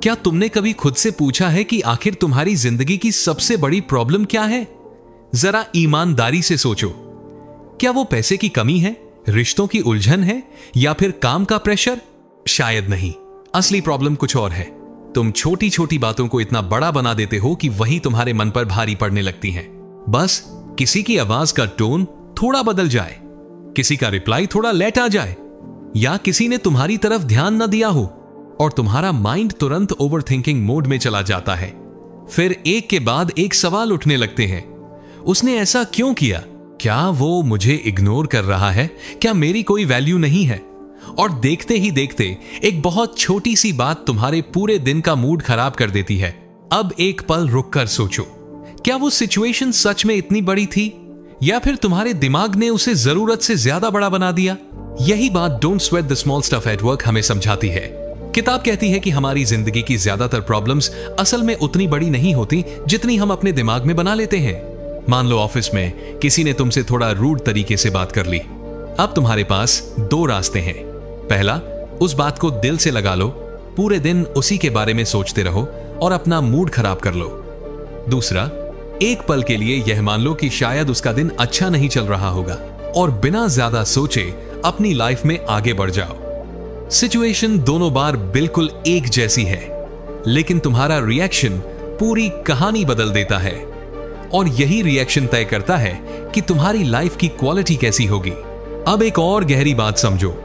क्या तुमने कभी खुद से पूछा है कि आखिर तुम्हारी जिंदगी की सबसे बड़ी प्रॉब्लम क्या है? जरा ईमानदारी से सोचो। क्या वो पैसे की कमी है, रिश्तों की उलझन है, या फिर काम का प्रेशर? शायद नहीं। असली प्रॉब्लम कुछ और है। तुम छोटी छोटी बातों को इतना बड़ा बना देते हो कि वही तुम्हारे मन पर भारी पड़ने लगती हैं। बस किसी की आवाज का टोन थोड़ा बदल जाए, किसी का रिप्लाई थोड़ा लेट आ जाए, या किसी ने तुम्हारी तरफ ध्यान न दिया हो और तुम्हारा माइंड तुरंत ओवरथिंकिंग मोड में चला जाता है। फिर एक के बाद एक सवाल उठने लगते हैं। उसने ऐसा क्यों किया? क्या वो मुझे इग्नोर कर रहा है? क्या मेरी कोई वैल्यू नहीं है? और देखते ही देखते एक बहुत छोटी सी बात तुम्हारे पूरे दिन का मूड खराब कर देती है। अब एक पल रुककर सोचो, क्या वो सिचुएशन सच में इतनी बड़ी थी, या फिर तुम्हारे दिमाग ने उसे जरूरत से ज्यादा बड़ा बना दिया? यही बात don't sweat the small stuff at work हमें समझाती है। किताब कहती है कि हमारी जिंदगी की ज्यादातर प्रॉब्लम्स असल में उतनी बड़ी नहीं होती जितनी हम अपने दिमाग में बना लेते हैं। मान लो ऑफिस में किसी ने तुमसे थोड़ा रूड तरीके से बात कर ली। अब तुम्हारे पास दो रास्ते हैं। पहला, उस बात को दिल से लगा लो, पूरे दिन उसी के बारे में सोचते रहो और अपना मूड खराब कर लो। दूसरा, एक पल के लिए यह मान लो कि शायद उसका दिन अच्छा नहीं चल रहा होगा और बिना ज्यादा सोचे अपनी लाइफ में आगे बढ़ जाओ। सिचुएशन दोनों बार बिल्कुल एक जैसी है, लेकिन तुम्हारा रिएक्शन पूरी कहानी बदल देता है और यही रिएक्शन तय करता है कि तुम्हारी लाइफ की क्वालिटी कैसी होगी। अब एक और गहरी बात समझो।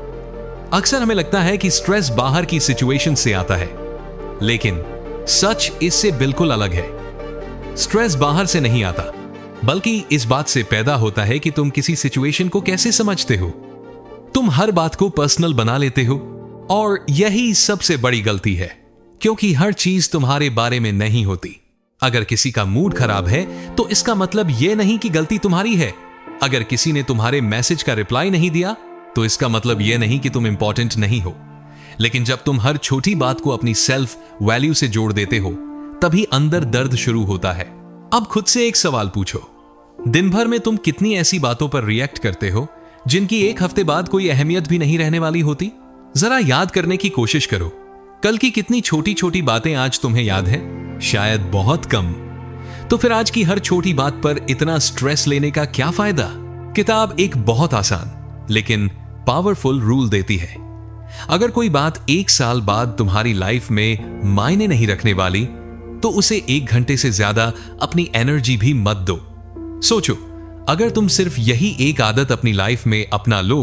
अक्सर हमें लगता है कि स्ट्रेस बाहर की सिचुएशन से आता है, लेकिन सच इससे बिल्कुल अलग है। स्ट्रेस बाहर से नहीं आता, बल्कि इस बात से पैदा होता है कि तुम किसी सिचुएशन को कैसे समझते हो। तुम हर बात को पर्सनल बना लेते हो और यही सबसे बड़ी गलती है, क्योंकि हर चीज तुम्हारे बारे में नहीं होती। अगर किसी का मूड खराब है तो इसका मतलब यह नहीं कि गलती तुम्हारी है। अगर किसी ने तुम्हारे मैसेज का रिप्लाई नहीं दिया तो इसका मतलब यह नहीं कि तुम इंपॉर्टेंट नहीं हो। लेकिन जब तुम हर छोटी बात को अपनी सेल्फ वैल्यू से जोड़ देते हो, तभी अंदर दर्द शुरू होता है। अब खुद से एक सवाल पूछो, दिन भर में तुम कितनी ऐसी बातों पर रिएक्ट करते हो जिनकी एक हफ्ते बाद कोई अहमियत भी नहीं रहने वाली होती? जरा याद करने की कोशिश करो, कल की कितनी छोटी छोटी बातें आज तुम्हें याद है? शायद बहुत कम। तो फिर आज की हर छोटी बात पर इतना स्ट्रेस लेने का क्या फायदा? किताब एक बहुत आसान लेकिन पावरफुल रूल देती है। अगर कोई बात 1 साल बाद तुम्हारी लाइफ में मायने नहीं रखने वाली, तो उसे 1 घंटे से ज्यादा अपनी एनर्जी भी मत दो। सोचो, अगर तुम सिर्फ यही एक आदत अपनी लाइफ में अपना लो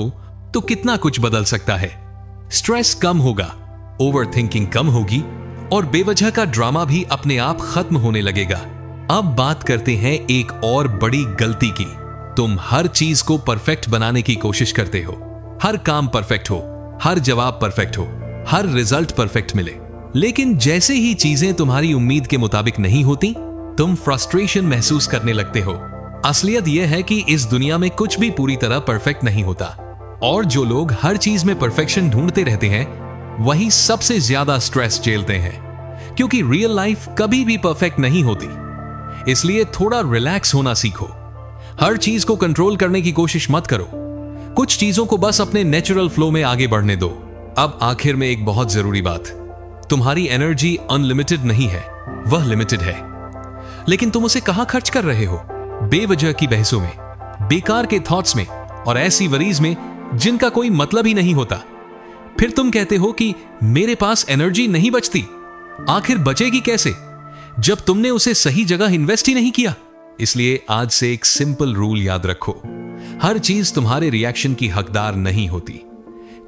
तो कितना कुछ बदल सकता है। स्ट्रेस कम होगा, ओवरथिंकिंग कम होगी और बेवजह का ड्रामा भी अपने आप खत्म होने लगेगा। अब बात करते हैं एक और बड़ी गलती की। तुम हर चीज को परफेक्ट बनाने की कोशिश करते हो। हर काम परफेक्ट हो, हर जवाब परफेक्ट हो, हर रिजल्ट परफेक्ट मिले। लेकिन जैसे ही चीजें तुम्हारी उम्मीद के मुताबिक नहीं होती, तुम फ्रस्ट्रेशन महसूस करने लगते हो। असलियत यह है कि इस दुनिया में कुछ भी पूरी तरह परफेक्ट नहीं होता, और जो लोग हर चीज में परफेक्शन ढूंढते रहते हैं वही सबसे ज्यादा स्ट्रेस झेलते हैं, क्योंकि रियल लाइफ कभी भी परफेक्ट नहीं होती। इसलिए थोड़ा रिलैक्स होना सीखो। हर चीज को कंट्रोल करने की कोशिश मत करो। कुछ चीजों को बस अपने नेचुरल फ्लो में आगे बढ़ने दो। अब आखिर में एक बहुत जरूरी बात, तुम्हारी एनर्जी अनलिमिटेड नहीं है, वह लिमिटेड है। लेकिन तुम उसे कहां खर्च कर रहे हो? बेवजह की बहसों में, बेकार के थॉट्स में और ऐसी वरीज में जिनका कोई मतलब ही नहीं होता। फिर तुम कहते हो कि मेरे पास एनर्जी नहीं बचती। आखिर बचेगी कैसे जब तुमने उसे सही जगह इन्वेस्ट ही नहीं किया? इसलिए आज से एक सिंपल रूल याद रखो, हर चीज तुम्हारे रिएक्शन की हकदार नहीं होती।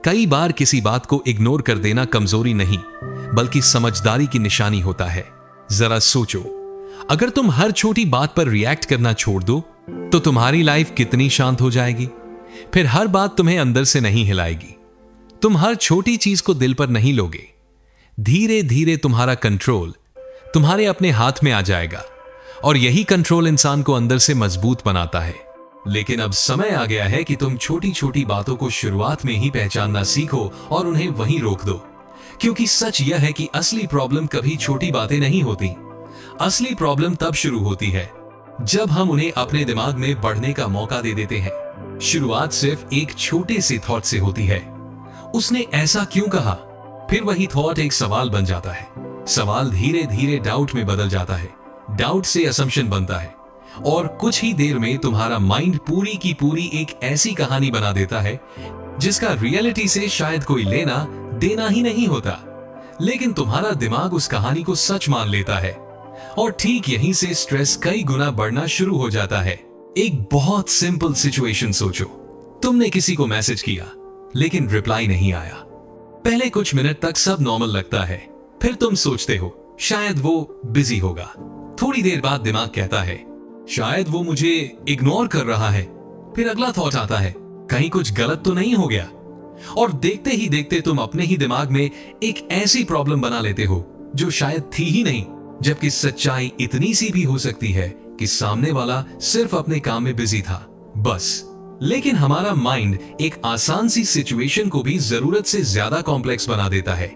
कई बार किसी बात को इग्नोर कर देना कमजोरी नहीं, बल्कि समझदारी की निशानी होता है। जरा सोचो, अगर तुम हर छोटी बात पर रिएक्ट करना छोड़ दो तो तुम्हारी लाइफ कितनी शांत हो जाएगी। फिर हर बात तुम्हें अंदर से नहीं हिलाएगी। तुम हर छोटी चीज को दिल पर नहीं लोगे। धीरे धीरे तुम्हारा कंट्रोल तुम्हारे अपने हाथ में आ जाएगा, और यही कंट्रोल इंसान को अंदर से मजबूत बनाता है। लेकिन अब समय आ गया है कि तुम छोटी छोटी बातों को शुरुआत में ही पहचानना सीखो और उन्हें वहीं रोक दो, क्योंकि सच यह है कि असली प्रॉब्लम कभी छोटी बातें नहीं होती। असली प्रॉब्लम तब शुरू होती है जब हम उन्हें अपने दिमाग में बढ़ने का मौका दे देते हैं। शुरुआत सिर्फ एक छोटे से थॉट से होती है। उसने ऐसा क्यों कहा? फिर वही थॉट एक सवाल बन जाता है। सवाल धीरे धीरे डाउट में बदल जाता है, डाउट से असम्पशन बनता है, और कुछ ही देर में तुम्हारा माइंड पूरी की पूरी एक ऐसी कहानी बना देता है जिसका रियलिटी से शायद कोई लेना देना ही नहीं होता, लेकिन तुम्हारा दिमाग उस कहानी को सच मान लेता है, और ठीक यहीं से स्ट्रेस कई गुना बढ़ना शुरू हो जाता है। एक बहुत सिंपल सिचुएशन सोचो, तुमने किसी को मैसेज किया लेकिन रिप्लाई नहीं आया। पहले कुछ मिनट तक सब नॉर्मल लगता है, फिर तुम सोचते हो शायद वो बिजी होगा। थोड़ी देर बाद दिमाग कहता है शायद वो मुझे इग्नोर कर रहा है। फिर अगला थॉट आता है कहीं कुछ गलत तो नहीं हो गया, और देखते ही देखते तुम अपने ही दिमाग में एक ऐसी प्रॉब्लम बना लेते हो जो शायद थी ही नहीं, जबकि सच्चाई इतनी सी भी हो सकती है कि सामने वाला सिर्फ अपने काम में बिजी था, बस। लेकिन हमारा माइंड एक आसान सी सिचुएशन को भी जरूरत से ज्यादा कॉम्प्लेक्स बना देता है।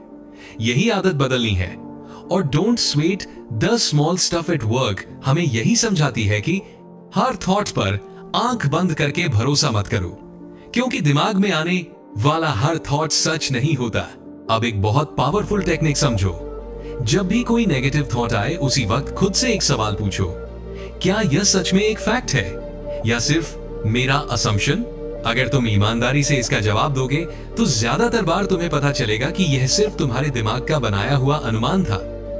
यही आदत बदलनी है। और don't sweat the small stuff at work हमें यही समझाती है कि हर थॉट पर आंख बंद करके भरोसा मत करो, क्योंकि दिमाग में आने वाला हर थॉट सच नहीं होता। अब एक बहुत पावरफुल टेक्निक समझो। जब भी कोई नेगेटिव थॉट आए उसी वक्त खुद से एक सवाल पूछो, क्या यह सच में एक फैक्ट है या सिर्फ मेरा असम्पशन? अगर तुम ईमानदारी से इसका जवाब दोगे तो ज्यादातर बार तुम्हें पता चलेगा कि यह सिर्फ तुम्हारे दिमाग का बनाया हुआ अनुमान था।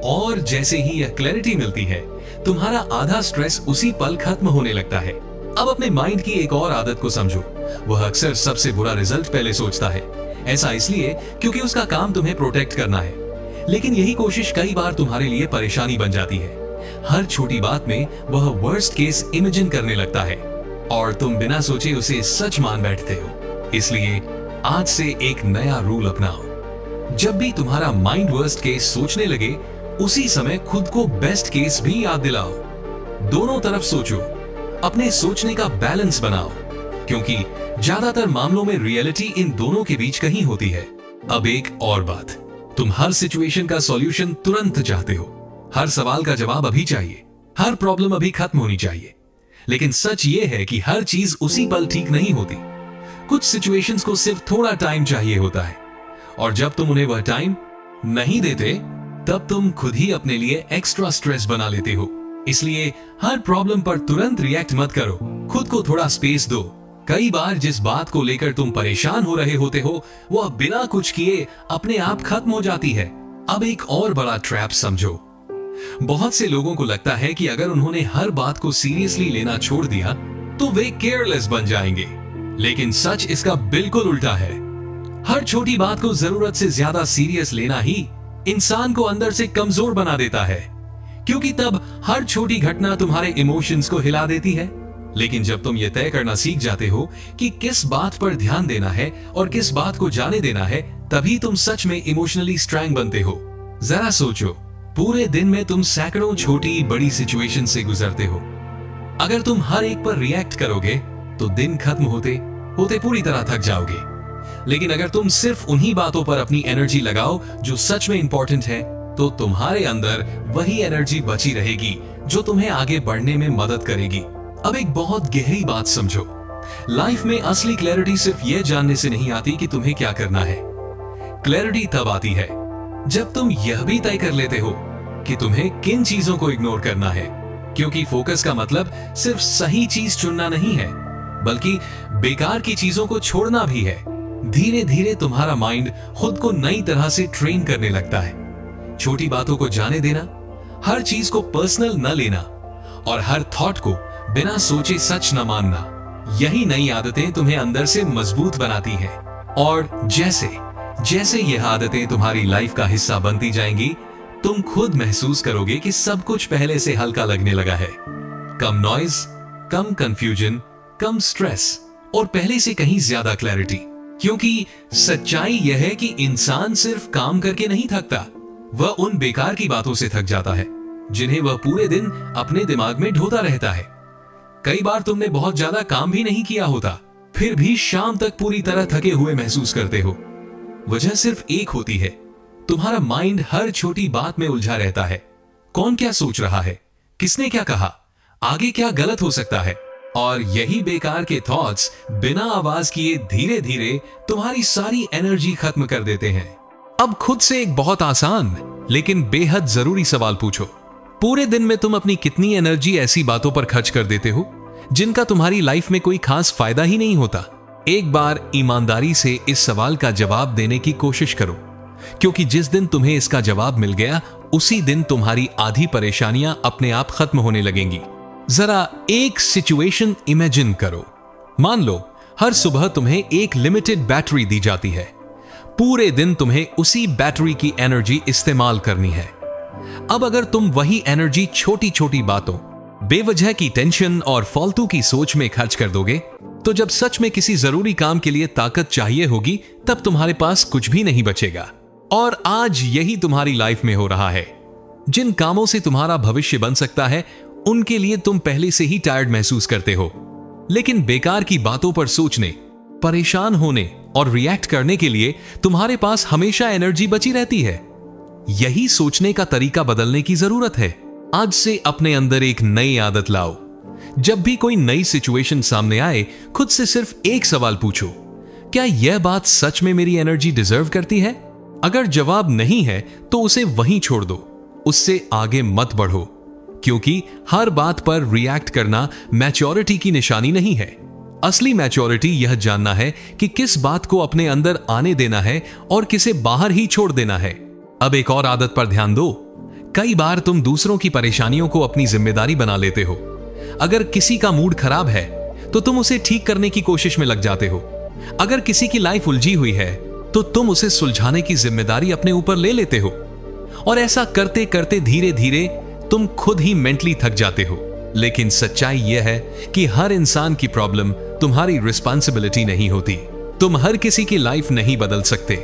और जैसे ही यह क्लैरिटी मिलती है, तुम्हारा आधा स्ट्रेस उसी पल खत्म होने लगता है। अब अपने माइंड की एक और आदत को समझो। वह अक्सर सबसे बुरा रिजल्ट पहले सोचता है। ऐसा इसलिए क्योंकि उसका काम तुम्हें प्रोटेक्ट करना है, लेकिन यही कोशिश कई बार तुम्हारे लिए परेशानी बन जाती है। हर छोटी बात में वह वर्स्ट केस इमेजिन करने लगता है, और तुम बिना सोचे उसे सच मान बैठते हो। इसलिए आज से एक नया रूल अपनाओ। जब भी तुम्हारा माइंड वर्स्ट केस सोचने लगे, उसी समय खुद को बेस्ट केस भी याद दिलाओ। दोनों तरफ सोचो, अपने सोचने का बैलेंस बनाओ, क्योंकि ज्यादातर मामलों में रियलिटी इन दोनों के बीच कहीं होती है। अब एक और बात, तुम हर सिचुएशन का सॉल्यूशन तुरंत चाहते हो। हर सवाल का जवाब अभी चाहिए, हर प्रॉब्लम अभी खत्म होनी चाहिए। लेकिन सच ये है कि हर चीज उसी पल ठीक नहीं होती। कुछ सिचुएशंस को सिर्फ थोड़ा टाइम चाहिए होता है, और जब तुम उन्हें वह टाइम नहीं देते, तब तुम खुद ही अपने लिए एक्स्ट्रा स्ट्रेस बना लेते हो। इसलिए हर प्रॉब्लम पर तुरंत रिएक्ट मत करो, खुद को थोड़ा स्पेस दो। कई बार जिस बात को लेकर तुम परेशान हो रहे होते हो, वह बिना कुछ किए अपने आप खत्म हो जाती है। अब एक और बड़ा ट्रैप समझो। बहुत से लोगों को लगता है कि अगर उन्होंने हर बात को सीरियसली लेना छोड़ दिया तो वे केयरलेस बन जाएंगे, लेकिन सच इसका बिल्कुल उल्टा है। हर छोटी बात को जरूरत से ज्यादा सीरियस लेना ही इंसान को अंदर से कमजोर बना देता है, क्योंकि तब हर छोटी घटना तुम्हारे इमोशंस को हिला देती है। लेकिन जब तुम ये तय करना सीख जाते हो कि किस बात पर ध्यान देना है और किस बात को जाने देना है, तभी तुम सच में इमोशनली स्ट्रांग बनते हो। जरा सोचो, पूरे दिन में तुम सैकड़ों छोटी बड़ी सिचुएशन से गुजरते हो। अगर तुम हर एक पर रिएक्ट करोगे तो दिन खत्म होते होते पूरी तरह थक जाओगे। लेकिन अगर तुम सिर्फ उन्हीं बातों पर अपनी एनर्जी लगाओ जो सच में इंपॉर्टेंट है, तो तुम्हारे अंदर वही एनर्जी बची रहेगी जो तुम्हें आगे बढ़ने में मदद करेगी। अब एक बहुत गहरी बात समझो। लाइफ में असली क्लैरिटी सिर्फ यह जानने से नहीं आती कि तुम्हें क्या करना है। क्लैरिटी तब आती है जब तुम यह भी तय कर लेते हो कि तुम्हें किन चीजों को इग्नोर करना है, क्योंकि फोकस का मतलब सिर्फ सही चीज चुनना नहीं है, बल्कि बेकार की चीजों को छोड़ना भी है। धीरे धीरे तुम्हारा माइंड खुद को नई तरह से ट्रेन करने लगता है। छोटी बातों को जाने देना, हर चीज को पर्सनल न लेना, और हर थॉट को बिना सोचे सच न मानना। यही नई आदतें तुम्हें अंदर से मजबूत बनाती हैं। और जैसे जैसे यह आदतें तुम्हारी लाइफ का हिस्सा बनती जाएंगी, तुम खुद महसूस करोगे कि सब कुछ पहले से हल्का लगने लगा है। कम नॉइज, कम कंफ्यूजन, कम स्ट्रेस, और पहले से कहीं ज्यादा क्लैरिटी। क्योंकि सच्चाई यह है कि इंसान सिर्फ काम करके नहीं थकता, वह उन बेकार की बातों से थक जाता है जिन्हें वह पूरे दिन अपने दिमाग में ढोता रहता है। कई बार तुमने बहुत ज्यादा काम भी नहीं किया होता, फिर भी शाम तक पूरी तरह थके हुए महसूस करते हो। वजह सिर्फ एक होती है, तुम्हारा माइंड हर छोटी बात में उलझा रहता है। कौन क्या सोच रहा है, किसने क्या कहा, आगे क्या गलत हो सकता है, और यही बेकार के थॉट्स बिना आवाज किए धीरे धीरे तुम्हारी सारी एनर्जी खत्म कर देते हैं। अब खुद से एक बहुत आसान लेकिन बेहद जरूरी सवाल पूछो। पूरे दिन में तुम अपनी कितनी एनर्जी ऐसी बातों पर खर्च कर देते हो जिनका तुम्हारी लाइफ में कोई खास फायदा ही नहीं होता? एक बार ईमानदारी से इस सवाल का जवाब देने की कोशिश करो, क्योंकि जिस दिन तुम्हें इसका जवाब मिल गया उसी दिन तुम्हारी आधी परेशानियां अपने आप खत्म होने लगेंगी। जरा एक सिचुएशन इमेजिन करो। मान लो हर सुबह तुम्हें एक लिमिटेड बैटरी दी जाती है। पूरे दिन तुम्हें उसी बैटरी की एनर्जी इस्तेमाल करनी है। अब अगर तुम वही एनर्जी छोटी छोटी बातों, बेवजह की टेंशन और फालतू की सोच में खर्च कर दोगे, तो जब सच में किसी जरूरी काम के लिए ताकत चाहिए होगी तब तुम्हारे पास कुछ भी नहीं बचेगा। और आज यही तुम्हारी लाइफ में हो रहा है। जिन कामों से तुम्हारा भविष्य बन सकता है उनके लिए तुम पहले से ही टायर्ड महसूस करते हो, लेकिन बेकार की बातों पर सोचने, परेशान होने और रिएक्ट करने के लिए तुम्हारे पास हमेशा एनर्जी बची रहती है। यही सोचने का तरीका बदलने की जरूरत है। आज से अपने अंदर एक नई आदत लाओ। जब भी कोई नई सिचुएशन सामने आए, खुद से सिर्फ एक सवाल पूछो, क्या यह बात सच में मेरी एनर्जी डिजर्व करती है? अगर जवाब नहीं है तो उसे वहीं छोड़ दो, उससे आगे मत बढ़ो, क्योंकि हर बात पर रिएक्ट करना मैच्योरिटी की निशानी नहीं है। असली मैच्योरिटी यह जानना है कि किस बात को अपने अंदर आने देना है और किसे बाहर ही छोड़ देना है। अब एक और आदत पर ध्यान दो। कई बार तुम दूसरों की परेशानियों को अपनी जिम्मेदारी बना लेते हो। अगर किसी का मूड खराब है तो तुम उसे ठीक करने की कोशिश में लग जाते हो। अगर किसी की लाइफ उलझी हुई है तो तुम उसे सुलझाने की जिम्मेदारी अपने ऊपर ले लेते हो। और ऐसा करते करते धीरे धीरे तुम खुद ही मेंटली थक जाते हो। लेकिन सच्चाई यह है कि हर इंसान की प्रॉब्लम तुम्हारी रिस्पॉन्सिबिलिटी नहीं होती। तुम हर किसी की लाइफ नहीं बदल सकते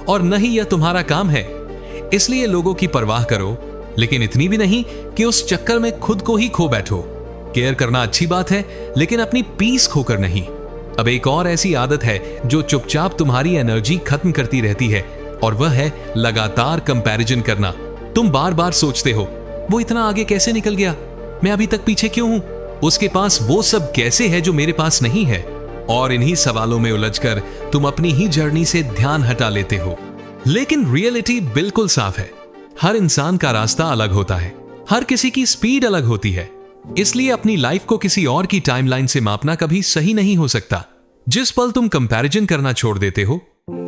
और न ही यह तुम्हारा काम है। इसलिए लोगों की परवाह करो, लेकिन इतनी भी नहीं कि उस चक्कर में खुद को ही खो बैठो। केयर करना अच्छी बात है, लेकिन अपनी पीस खोकर नहीं। अब एक और ऐसी आदत है जो चुपचाप तुम्हारी एनर्जी खत्म करती रहती है, और वह है लगातार कंपैरिजन करना। तुम बार बार सोचते हो, वो इतना आगे कैसे निकल गया, मैं अभी तक पीछे क्यों हूं, उसके पास वो सब कैसे है जो मेरे पास नहीं है। और इन्हीं सवालों में उलझकर तुम अपनी ही जर्नी से ध्यान हटा लेते हो। लेकिन रियलिटी बिल्कुल साफ है। हर इंसान का रास्ता अलग होता है, हर किसी की स्पीड अलग होती है। इसलिए अपनी लाइफ को किसी और की टाइमलाइन से मापना कभी सही नहीं हो सकता। जिस पल तुम कंपैरिजन करना छोड़ देते हो,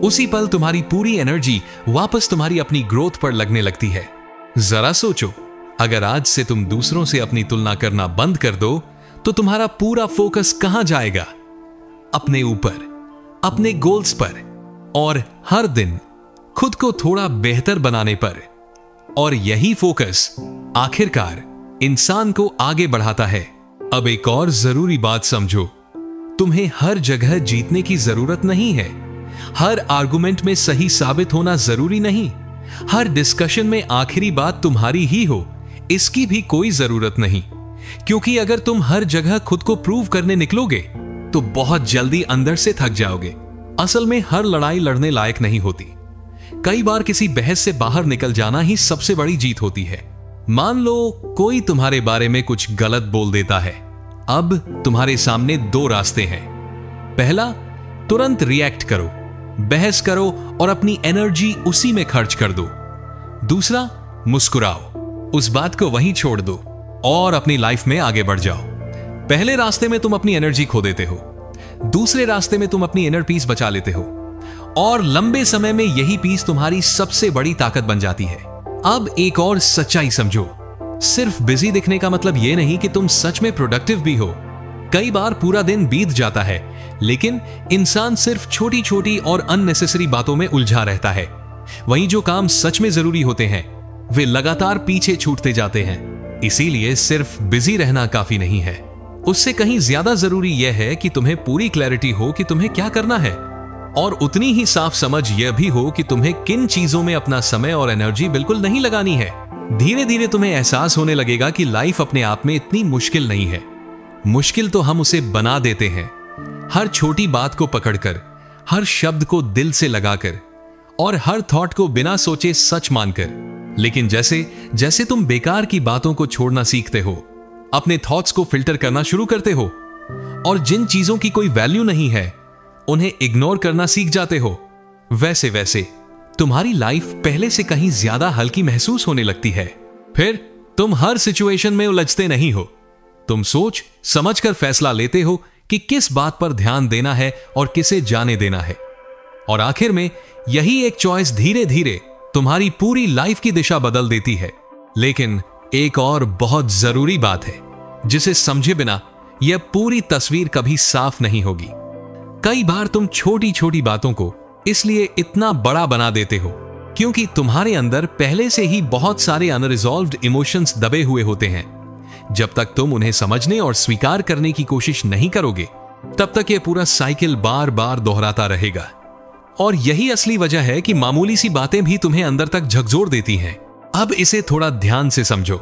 उसी पल तुम्हारी पूरी एनर्जी वापस तुम्हारी अपनी ग्रोथ पर लगने लगती है। जरा सोचो, अगर आज से तुम दूसरों से अपनी तुलना करना बंद कर दो तो तुम्हारा पूरा फोकस कहां जाएगा? अपने ऊपर, अपने गोल्स पर, और हर दिन खुद को थोड़ा बेहतर बनाने पर। और यही फोकस आखिरकार इंसान को आगे बढ़ाता है। अब एक और जरूरी बात समझो, तुम्हें हर जगह जीतने की जरूरत नहीं है। हर आर्गुमेंट में सही साबित होना जरूरी नहीं। हर डिस्कशन में आखिरी बात तुम्हारी ही हो, इसकी भी कोई जरूरत नहीं। क्योंकि अगर तुम हर जगह खुद को प्रूव करने निकलोगे तो बहुत जल्दी अंदर से थक जाओगे। असल में हर लड़ाई लड़ने लायक नहीं होती। कई बार किसी बहस से बाहर निकल जाना ही सबसे बड़ी जीत होती है। मान लो कोई तुम्हारे बारे में कुछ गलत बोल देता है। अब तुम्हारे सामने दो रास्ते हैं। पहला, तुरंत रिएक्ट करो, बहस करो और अपनी एनर्जी उसी में खर्च कर दो। दूसरा, मुस्कुराओ, उस बात को वहीं छोड़ दो और अपनी लाइफ में आगे बढ़ जाओ। पहले रास्ते में तुम अपनी एनर्जी खो देते हो, दूसरे रास्ते में तुम अपनी इनर पीस बचा लेते हो, और लंबे समय में यही पीस तुम्हारी सबसे बड़ी ताकत बन जाती है। अब एक और सच्चाई समझो, सिर्फ बिजी दिखने का मतलब यह नहीं कि तुम सच में प्रोडक्टिव भी हो। कई बार पूरा दिन बीत जाता है, लेकिन इंसान सिर्फ छोटी छोटी और अननेसेसरी बातों में उलझा रहता है। वहीं जो काम सच में जरूरी होते हैं वे लगातार पीछे छूटते जाते हैं। इसीलिए सिर्फ बिजी रहना काफी नहीं है। उससे कहीं ज्यादा जरूरी यह है कि तुम्हें पूरी क्लैरिटी हो कि तुम्हें क्या करना है, और उतनी ही साफ समझ यह भी हो कि तुम्हें किन चीजों में अपना समय और एनर्जी बिल्कुल नहीं लगानी है। धीरे धीरे तुम्हें एहसास होने लगेगा कि लाइफ अपने आप में इतनी मुश्किल नहीं है। मुश्किल तो हम उसे बना देते हैं, हर छोटी बात को पकड़कर, हर शब्द को दिल से लगाकर, और हर थॉट को बिना सोचे सच मानकर। लेकिन जैसे जैसे तुम बेकार की बातों को छोड़ना सीखते हो, अपने थॉट्स को फिल्टर करना शुरू करते हो, और जिन चीजों की कोई वैल्यू नहीं है उन्हें इग्नोर करना सीख जाते हो, वैसे वैसे तुम्हारी लाइफ पहले से कहीं ज्यादा हल्की महसूस होने लगती है। फिर तुम हर सिचुएशन में उलझते नहीं हो। तुम सोच समझकर फैसला लेते हो कि किस बात पर ध्यान देना है और किसे जाने देना है। और आखिर में यही एक चॉइस धीरे धीरे तुम्हारी पूरी लाइफ की दिशा बदल देती है। लेकिन एक और बहुत जरूरी बात है जिसे समझे बिना यह पूरी तस्वीर कभी साफ नहीं होगी। कई बार तुम छोटी छोटी बातों को इसलिए इतना बड़ा बना देते हो क्योंकि तुम्हारे अंदर पहले से ही बहुत सारे अनरिजॉल्व्ड इमोशंस दबे हुए होते हैं। जब तक तुम उन्हें समझने और स्वीकार करने की कोशिश नहीं करोगे, तब तक यह पूरा साइकिल बार बार दोहराता रहेगा। और यही असली वजह है कि मामूली सी बातें भी तुम्हें अंदर तक झकझोर देती हैं। अब इसे थोड़ा ध्यान से समझो।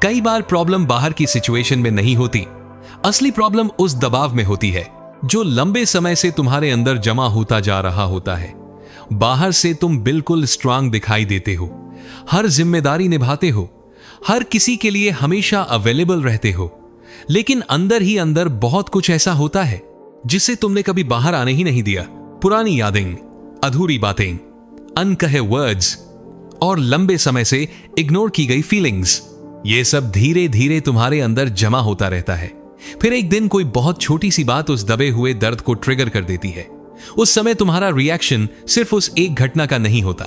कई बार प्रॉब्लम बाहर की सिचुएशन में नहीं होती, असली प्रॉब्लम उस दबाव में होती है जो लंबे समय से तुम्हारे अंदर जमा होता जा रहा होता है। बाहर से तुम बिल्कुल स्ट्रांग दिखाई देते हो, हर जिम्मेदारी निभाते हो, हर किसी के लिए हमेशा अवेलेबल रहते हो, लेकिन अंदर ही अंदर बहुत कुछ ऐसा होता है जिसे तुमने कभी बाहर आने ही नहीं दिया। पुरानी यादें, अधूरी बातें, अनकहे वर्ड्स और लंबे समय से इग्नोर की गई फीलिंग्स, ये सब धीरे धीरे तुम्हारे अंदर जमा होता रहता है। फिर एक दिन कोई बहुत छोटी सी बात उस दबे हुए दर्द को ट्रिगर कर देती है। उस समय तुम्हारा रिएक्शन सिर्फ उस एक घटना का नहीं होता,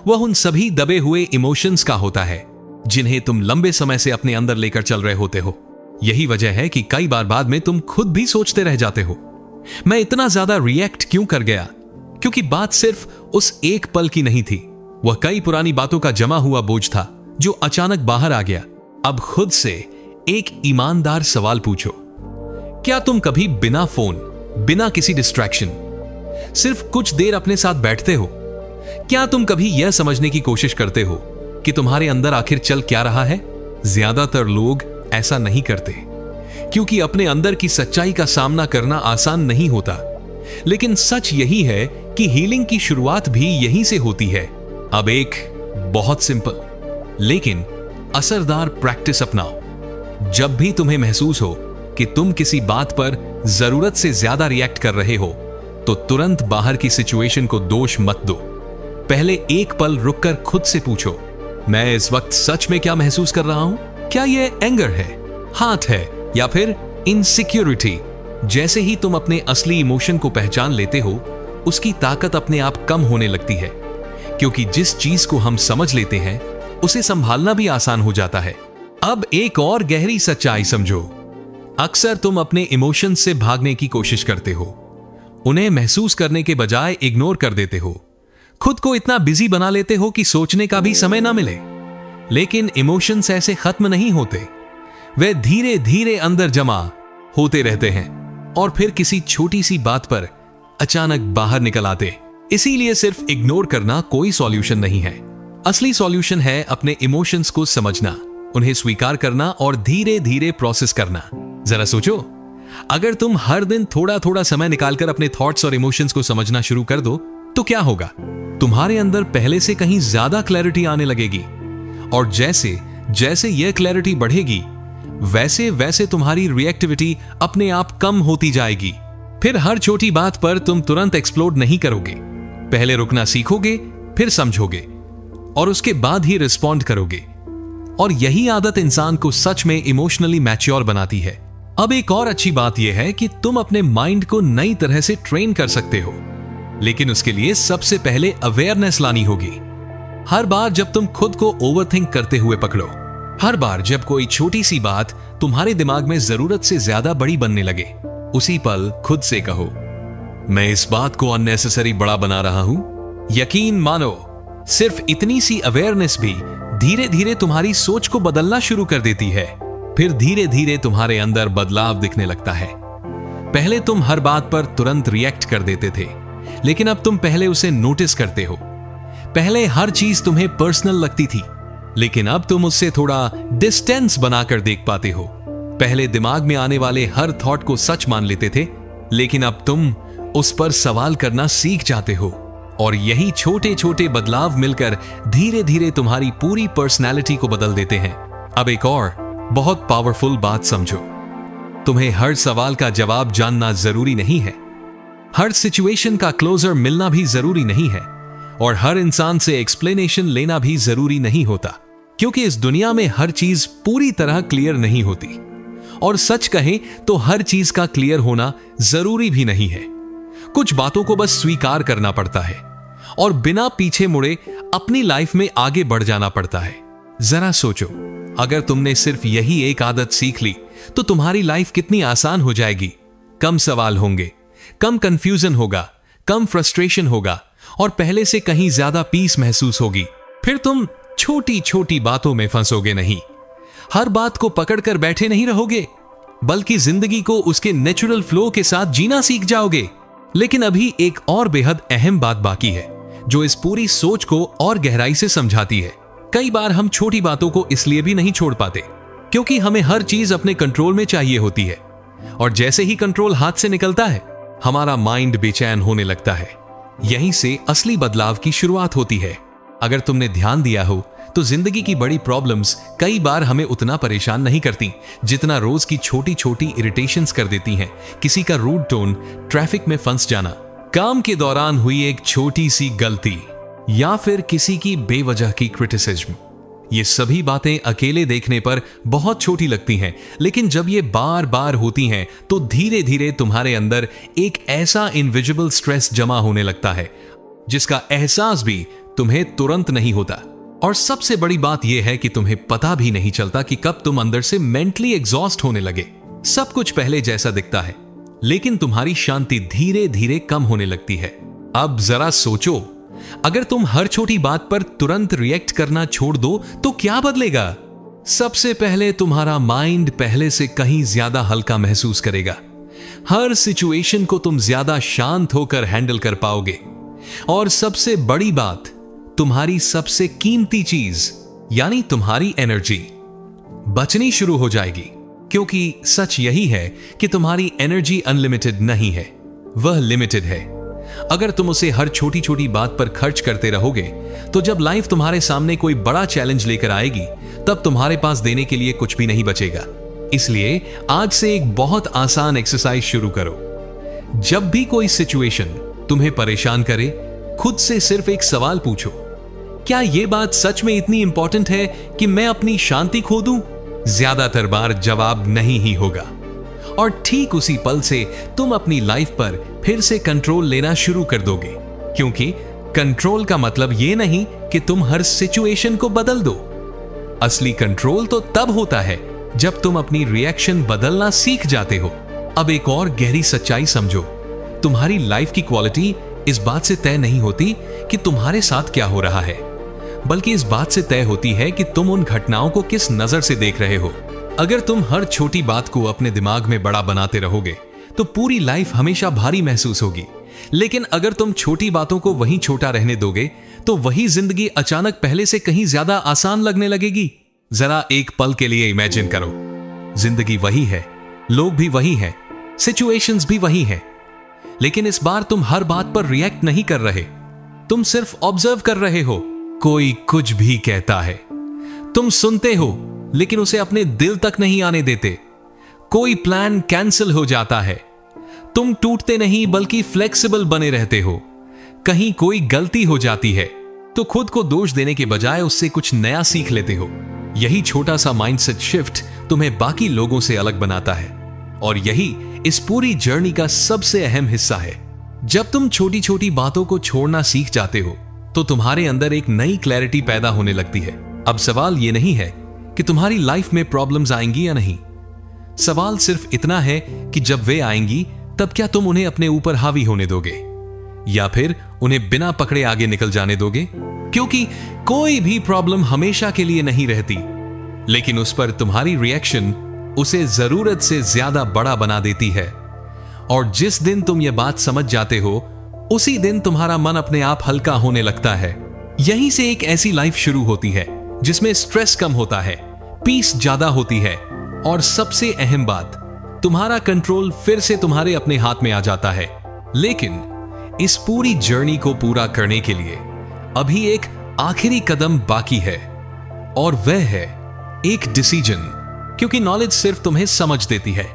वह उन सभी दबे हुए इमोशंस का होता है जिन्हें तुम लंबे समय से अपने अंदर लेकर चल रहे होते हो। यही वजह है कि कई बार बाद में तुम खुद भी सोचते रह जाते हो, मैं इतना ज्यादा रिएक्ट क्यों कर गया? क्योंकि बात सिर्फ उस एक पल की नहीं थी, वह कई पुरानी बातों का जमा हुआ बोझ था जो अचानक बाहर आ गया। अब खुद से एक ईमानदार सवाल पूछो, क्या तुम कभी बिना फोन, बिना किसी डिस्ट्रैक्शन सिर्फ कुछ देर अपने साथ बैठते हो? क्या तुम कभी यह समझने की कोशिश करते हो कि तुम्हारे अंदर आखिर चल क्या रहा है? ज्यादातर लोग ऐसा नहीं करते क्योंकि अपने अंदर की सच्चाई का सामना करना आसान नहीं होता। लेकिन सच यही है कि हीलिंग की शुरुआत भी यहीं से होती है। अब एक बहुत सिंपल लेकिन असरदार प्रैक्टिस अपनाओ। जब भी तुम्हें महसूस हो कि तुम किसी बात पर जरूरत से ज्यादा रिएक्ट कर रहे हो, तो तुरंत बाहर की सिचुएशन को दोष मत दो। पहले एक पल रुककर खुद से पूछो, मैं इस वक्त सच में क्या महसूस कर रहा हूं? क्या यह एंगर है, हाथ है या फिर इनसिक्योरिटी? जैसे ही तुम अपने असली इमोशन को पहचान लेते हो, उसकी ताकत अपने आप कम होने लगती है, क्योंकि जिस चीज को हम समझ लेते हैं उसे संभालना भी आसान हो जाता है। अब एक और गहरी सच्चाई समझो। अक्सर तुम अपने इमोशंस से भागने की कोशिश करते हो, उन्हें महसूस करने के बजाय इग्नोर कर देते हो, खुद को इतना बिजी बना लेते हो कि सोचने का भी समय ना मिले। लेकिन इमोशंस ऐसे खत्म नहीं होते, वे धीरे धीरे अंदर जमा होते रहते हैं और फिर किसी छोटी सी बात पर अचानक बाहर निकल आते। इसीलिए सिर्फ इग्नोर करना कोई सॉल्यूशन नहीं है। असली सॉल्यूशन है अपने इमोशंस को समझना, उन्हें स्वीकार करना और धीरे धीरे प्रोसेस करना। जरा सोचो, अगर तुम हर दिन थोड़ा थोड़ा समय निकालकर अपने थॉट्स और इमोशंस को समझना शुरू कर दो तो क्या होगा? तुम्हारे अंदर पहले से कहीं ज्यादा क्लैरिटी आने लगेगी, और जैसे जैसे यह क्लैरिटी बढ़ेगी वैसे वैसे तुम्हारी रिएक्टिविटी अपने आप कम होती जाएगी। फिर हर छोटी बात पर तुम तुरंत एक्सप्लोड नहीं करोगे, पहले रुकना सीखोगे, फिर समझोगे और उसके बाद ही रिस्पॉन्ड करोगे। और यही आदत इंसान को सच में इमोशनली मैच्योर बनाती है। अब एक और अच्छी बात यह है कि तुम अपने माइंड को नई तरह से ट्रेन कर सकते हो, लेकिन उसके लिए सबसे पहले अवेयरनेस लानी होगी। हर बार जब तुम खुद को ओवरथिंक करते हुए पकड़ो, हर बार जब कोई छोटी सी बात तुम्हारे दिमाग में जरूरत से ज्यादा बड़ी बनने लगे, उसी पल खुद से कहो, मैं इस बात को अननेसेसरी बड़ा बना रहा हूं। यकीन मानो, सिर्फ इतनी सी अवेयरनेस भी धीरे धीरे तुम्हारी सोच को बदलना शुरू कर देती है। फिर धीरे धीरे तुम्हारे अंदर बदलाव दिखने लगता है। पहले तुम हर बात पर तुरंत रिएक्ट कर देते थे, लेकिन अब तुम पहले उसे नोटिस करते हो। पहले हर चीज तुम्हें पर्सनल लगती थी, लेकिन अब तुम उससे थोड़ा डिस्टेंस बनाकर देख पाते हो। पहले दिमाग में आने वाले हर थॉट को सच मान लेते थे, लेकिन अब तुम उस पर सवाल करना सीख जाते हो। और यही छोटे छोटे बदलाव मिलकर धीरे धीरे तुम्हारी पूरी पर्सनैलिटी को बदल देते हैं। अब एक और बहुत पावरफुल बात समझो, तुम्हें हर सवाल का जवाब जानना जरूरी नहीं है, हर सिचुएशन का क्लोजर मिलना भी जरूरी नहीं है। और हर इंसान से एक्सप्लेनेशन लेना भी जरूरी नहीं होता, क्योंकि इस दुनिया में हर चीज पूरी तरह क्लियर नहीं होती। और सच कहें तो हर चीज का क्लियर होना जरूरी भी नहीं है। कुछ बातों को बस स्वीकार करना पड़ता है और बिना पीछे मुड़े अपनी लाइफ में आगे बढ़ जाना पड़ता है। जरा सोचो, अगर तुमने सिर्फ यही एक आदत सीख ली तो तुम्हारी लाइफ कितनी आसान हो जाएगी। कम सवाल होंगे, कम कंफ्यूजन होगा, कम फ्रस्ट्रेशन होगा और पहले से कहीं ज्यादा पीस महसूस होगी। फिर तुम छोटी छोटी बातों में फंसोगे नहीं, हर बात को पकड़कर बैठे नहीं रहोगे, बल्कि जिंदगी को उसके नेचुरल फ्लो के साथ जीना सीख जाओगे। लेकिन अभी एक और बेहद अहम बात बाकी है, जो इस पूरी सोच को और गहराई से समझाती है। कई बार हम छोटी बातों को इसलिए भी नहीं छोड़ पाते क्योंकि हमें हर चीज अपने कंट्रोल में चाहिए होती है, और जैसे ही कंट्रोल हाथ से निकलता है, हमारा माइंड बेचैन होने लगता है। यहीं से असली बदलाव की शुरुआत होती है। अगर तुमने ध्यान दिया हो तो जिंदगी की बड़ी प्रॉब्लम्स कई बार हमें उतना परेशान नहीं करती जितना रोज की छोटी छोटी इरिटेशंस कर देती हैं। किसी का रूड टोन, ट्रैफिक में फंस जाना, काम के दौरान हुई एक छोटी सी गलती, या फिर किसी की बेवजह की क्रिटिसिज्म। ये सभी बातें अकेले देखने पर बहुत छोटी लगती हैं, लेकिन जब ये बार बार होती हैं तो धीरे धीरे तुम्हारे अंदर एक ऐसा इनविजिबल स्ट्रेस जमा होने लगता है जिसका एहसास भी तुम्हें तुरंत नहीं होता। और सबसे बड़ी बात यह है कि तुम्हें पता भी नहीं चलता कि कब तुम अंदर से मेंटली एग्जॉस्ट होने लगे। सब कुछ पहले जैसा दिखता है, लेकिन तुम्हारी शांति धीरे धीरे कम होने लगती है। अब जरा सोचो, अगर तुम हर छोटी बात पर तुरंत रिएक्ट करना छोड़ दो तो क्या बदलेगा? सबसे पहले तुम्हारा माइंड पहले से कहीं ज्यादा हल्का महसूस करेगा। हर सिचुएशन को तुम ज्यादा शांत होकर हैंडल कर पाओगे। और सबसे बड़ी बात, तुम्हारी सबसे कीमती चीज यानी तुम्हारी एनर्जी बचनी शुरू हो जाएगी, क्योंकि सच यही है कि तुम्हारी एनर्जी अनलिमिटेड नहीं है, वह लिमिटेड है। अगर तुम उसे हर छोटी छोटी बात पर खर्च करते रहोगे तो जब लाइफ तुम्हारे सामने कोई बड़ा चैलेंज लेकर आएगी तब तुम्हारे पास देने के लिए कुछ भी नहीं बचेगा। इसलिए आज से एक बहुत आसान एक्सरसाइज शुरू करो। जब भी कोई सिचुएशन तुम्हें परेशान करे, खुद से सिर्फ एक सवाल पूछो, क्या यह बात सच में इतनी इंपॉर्टेंट है कि मैं अपनी शांति खो दूं? ज्यादातर बार जवाब नहीं ही होगा, और ठीक उसी पल से तुम अपनी लाइफ पर फिर से कंट्रोल लेना शुरू कर दोगे। क्योंकि कंट्रोल का मतलब यह नहीं कि तुम हर सिचुएशन को बदल दो। असली कंट्रोल तो तब होता है जब तुम अपनी रिएक्शन बदलना सीख जाते हो। अब एक और गहरी सच्चाई समझो, तुम्हारी लाइफ की क्वालिटी इस बात से तय नहीं होती कि तुम्हारे साथ क्या हो रहा है, बल्कि इस बात से तय होती है कि तुम उन घटनाओं को किस नजर से देख रहे हो। अगर तुम हर छोटी बात को अपने दिमाग में बड़ा बनाते रहोगे तो पूरी लाइफ हमेशा भारी महसूस होगी। लेकिन अगर तुम छोटी बातों को वहीं छोटा रहने दोगे तो वही जिंदगी अचानक पहले से कहीं ज्यादा आसान लगने लगेगी। जरा एक पल के लिए इमेजिन करो, जिंदगी वही है, लोग भी वही हैं, सिचुएशंस भी वही हैं, लेकिन इस बार तुम हर बात पर रिएक्ट नहीं कर रहे, तुम सिर्फ ऑब्जर्व कर रहे हो। कोई कुछ भी कहता है, तुम सुनते हो लेकिन उसे अपने दिल तक नहीं आने देते। कोई प्लान कैंसिल हो जाता है, तुम टूटते नहीं बल्कि फ्लेक्सिबल बने रहते हो। कहीं कोई गलती हो जाती है तो खुद को दोष देने के बजाय उससे कुछ नया सीख लेते हो। यही छोटा सा माइंडसेट शिफ्ट तुम्हें बाकी लोगों से अलग बनाता है, और यही इस पूरी जर्नी का सबसे अहम हिस्सा है। जब तुम छोटी छोटी बातों को छोड़ना सीख जाते हो तो तुम्हारे अंदर एक नई क्लैरिटी पैदा होने लगती है। अब सवाल यह नहीं है कि तुम्हारी लाइफ में प्रॉब्लम्स आएंगी या नहीं, सवाल सिर्फ इतना है कि जब वे आएंगी तब क्या तुम उन्हें अपने ऊपर हावी होने दोगे या फिर उन्हें बिना पकड़े आगे निकल जाने दोगे। क्योंकि कोई भी प्रॉब्लम हमेशा के लिए नहीं रहती, लेकिन उस पर तुम्हारी रिएक्शन उसे जरूरत से ज्यादा बड़ा बना देती है। और जिस दिन तुम यह बात समझ जाते हो उसी दिन तुम्हारा मन अपने आप हल्का होने लगता है। यहीं से एक ऐसी लाइफ शुरू होती है जिसमें स्ट्रेस कम होता है, पीस ज्यादा होती है, और सबसे अहम बात, तुम्हारा कंट्रोल फिर से तुम्हारे अपने हाथ में आ जाता है। लेकिन इस पूरी जर्नी को पूरा करने के लिए अभी एक आखिरी कदम बाकी है, और वह है एक डिसीजन। क्योंकि नॉलेज सिर्फ तुम्हें समझ देती है,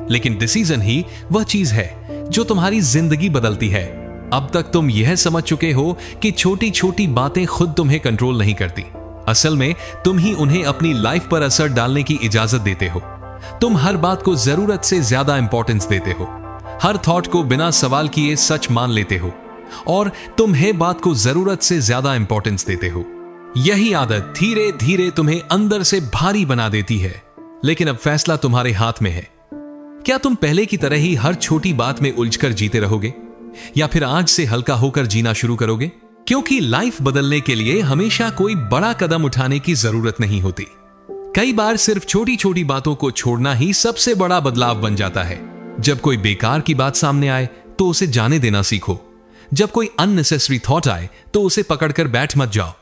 लेकिन डिसीजन ही वह चीज है जो तुम्हारी जिंदगी बदलती है। अब तक तुम यह समझ चुके हो कि छोटी छोटी बातें खुद तुम्हें कंट्रोल नहीं करती। असल में तुम ही उन्हें अपनी लाइफ पर असर डालने की इजाजत देते हो। तुम हर बात को जरूरत से ज्यादा इंपॉर्टेंस देते हो, हर थॉट को बिना सवाल किए सच मान लेते हो, और तुम हर बात को जरूरत से ज्यादा इंपॉर्टेंस देते हो। यही आदत धीरे धीरे तुम्हें अंदर से भारी बना देती है। लेकिन अब फैसला तुम्हारे हाथ में है। क्या तुम पहले की तरह ही हर छोटी बात में उलझकर जीते रहोगे, या फिर आज से हल्का होकर जीना शुरू करोगे? क्योंकि लाइफ बदलने के लिए हमेशा कोई बड़ा कदम उठाने की जरूरत नहीं होती। कई बार सिर्फ छोटी छोटी बातों को छोड़ना ही सबसे बड़ा बदलाव बन जाता है। जब कोई बेकार की बात सामने आए तो उसे जाने देना सीखो। जब कोई अननेसेसरी थॉट आए तो उसे पकड़कर बैठ मत जाओ।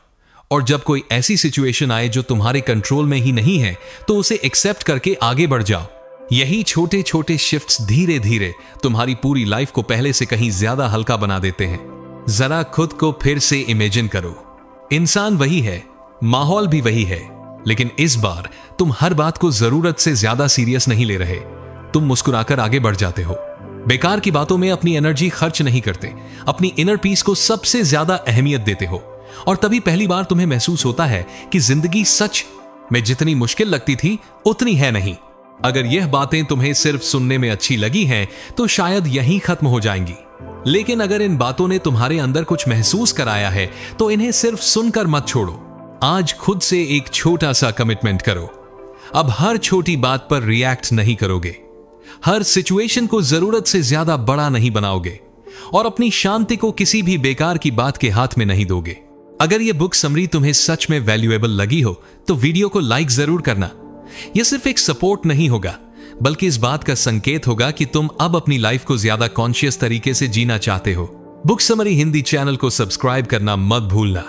और जब कोई ऐसी सिचुएशन आए जो तुम्हारे कंट्रोल में ही नहीं है तो उसे एक्सेप्ट करके आगे बढ़ जाओ। यही छोटे छोटे शिफ्ट्स धीरे धीरे तुम्हारी पूरी लाइफ को पहले से कहीं ज्यादा हल्का बना देते हैं। जरा खुद को फिर से इमेजिन करो। इंसान वही है, माहौल भी वही है, लेकिन इस बार तुम हर बात को जरूरत से ज्यादा सीरियस नहीं ले रहे। तुम मुस्कुराकर आगे बढ़ जाते हो, बेकार की बातों में अपनी एनर्जी खर्च नहीं करते, अपनी इनर पीस को सबसे ज्यादा अहमियत देते हो। और तभी पहली बार तुम्हें महसूस होता है कि जिंदगी सच में जितनी मुश्किल लगती थी उतनी है नहीं। अगर यह बातें तुम्हें सिर्फ सुनने में अच्छी लगी हैं तो शायद यहीं खत्म हो जाएंगी, लेकिन अगर इन बातों ने तुम्हारे अंदर कुछ महसूस कराया है तो इन्हें सिर्फ सुनकर मत छोड़ो। आज खुद से एक छोटा सा कमिटमेंट करो। अब हर छोटी बात पर रिएक्ट नहीं करोगे, हर सिचुएशन को जरूरत से ज्यादा बड़ा नहीं बनाओगे, और अपनी शांति को किसी भी बेकार की बात के हाथ में नहीं दोगे। अगर यह बुक समरी तुम्हें सच में वैल्यूएबल लगी हो तो वीडियो को लाइक जरूर करना। यह सिर्फ एक सपोर्ट नहीं होगा, बल्कि इस बात का संकेत होगा कि तुम अब अपनी लाइफ को ज्यादा कॉन्शियस तरीके से जीना चाहते हो। बुक समरी हिंदी चैनल को सब्सक्राइब करना मत भूलना,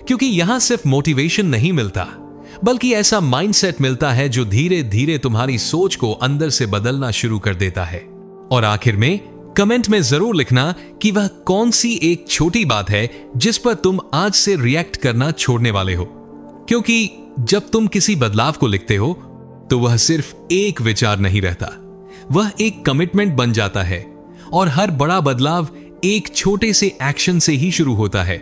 क्योंकि यहां सिर्फ मोटिवेशन नहीं मिलता, बल्कि ऐसा माइंडसेट मिलता है जो धीरे धीरे तुम्हारी सोच को अंदर से बदलना शुरू कर देता है। और आखिर में कमेंट में जरूर लिखना कि वह कौन सी एक छोटी बात है जिस पर तुम आज से रिएक्ट करना छोड़ने वाले हो। क्योंकि जब तुम किसी बदलाव को लिखते हो तो वह सिर्फ एक विचार नहीं रहता, वह एक कमिटमेंट बन जाता है। और हर बड़ा बदलाव एक छोटे से एक्शन से ही शुरू होता है।